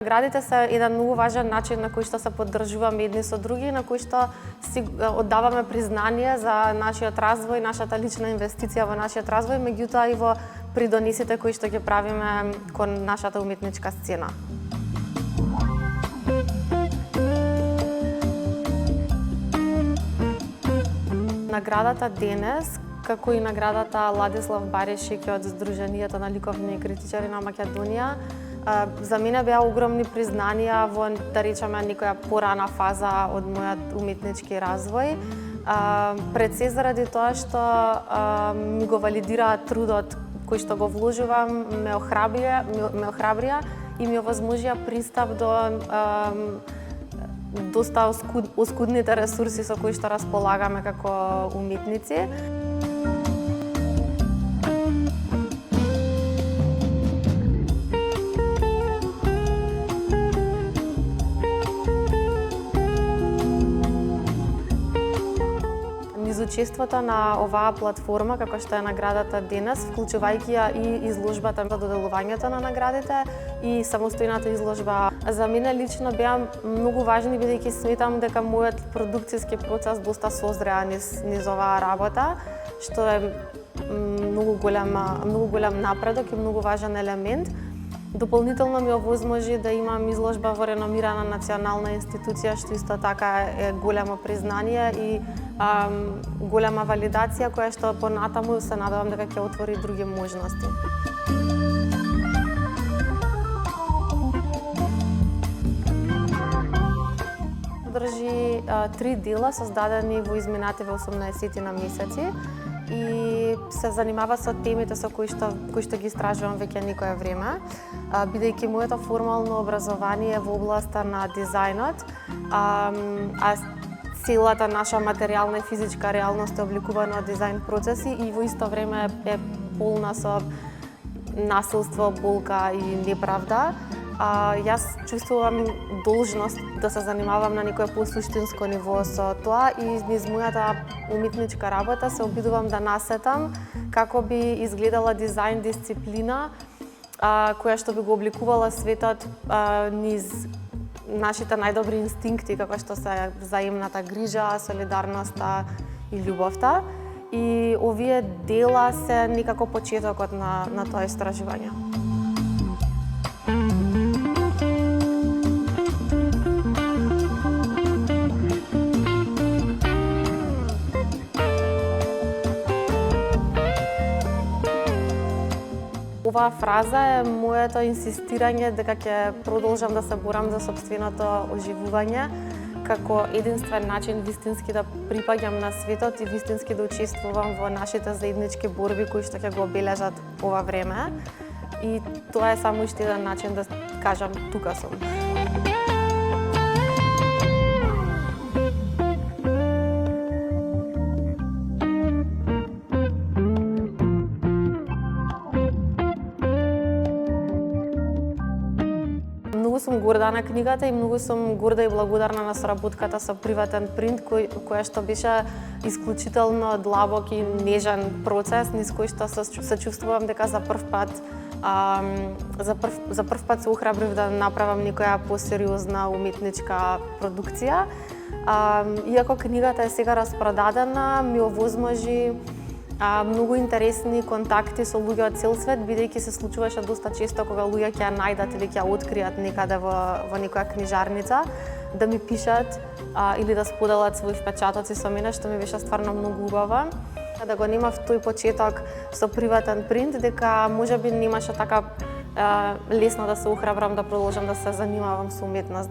Наградите се еден многу важен начин на кој што се поддржуваме едни со други, на кој што си оддаваме признание за нашиот развој, нашата лична инвестиција во нашиот развој, меѓутоа и во придонесите кои што ги правиме кон нашата уметничка сцена. Наградата денес, како и наградата Ладислав Барешик од Сдруженијето на ликовни критичари на Македонија, за мене беа огромни признанија во, да речеме, некоја порана фаза од мојот уметнички развој. Пред се заради тоа што ми го валидираа трудот кој што го вложувам, ме охрабрија и ми овозможија пристап до доста оскудните ресурси со кои што располагаме како уметници. Низ учеството на оваа платформа, како што е наградата денес, вклучувајќи ја и изложбата за доделувањето на наградите и самостојната изложба, за мене лично беа многу важни, бидејќи сметам дека мојот продукцијски процес доста созреа низ оваа работа, што е многу голем напредок и многу важен елемент. Дополнително ми овозможи да имам изложба во реномирана национална институција, што исто така е големо признание и голема валидација, која што понатаму се надевам дека ќе отвори други можности. Држи 3 дела создадени во изминативе 18 на месеци и се занимава со темите со кои што ги истражувам веќе некое време, бидејќи моето формално образование е во областа на дизајнот, а целата наша материјална и физичка реалност е обликувана од дизајн процеси и во исто време е полна со насилство, болка и неправда. Јас чувствувам должност да се занимавам на некое посуштинско ниво со тоа и низ мојата уметничка работа се обидувам да насетам како би изгледала дизајн дисциплина која што би го обликувала светот низ нашите најдобри инстинкти, како што се взаимната грижа, солидарноста и љубовта. И овие дела се некако почетокот на тоа истражување. Оваа фраза е моето инсистирање дека ќе продолжам да се борам за сопственото оживување како единствен начин вистински да припаѓам на светот и вистински да учествувам во нашите заеднички борби кои што ќе го обележат ова време. И тоа е само уште еден начин да кажам тука сум. Многу сум горда на книгата и многу сум горда и благодарна на соработката со Приватен принт, која што беше исклучително длабок и нежен процес, низ кој што се чувствувам дека за прв пат се охрабрив да направам некоја посериозна уметничка продукција. Иако книгата е сега распродадена, ми овозможи многу интересни контакти со луѓе од цел свет, бидејќи се случуваше доста често кога луѓе ќе ја најдат или ќе ја откријат некаде во некоја книжарница, да ми пишат или да споделат свои впечатоци со мене, што ми беше стварно многу убаво. Да го немав тој почеток со Приватен принт, дека можеби немаше така лесно да се охрабрам да продолжам да се занимавам со уметност.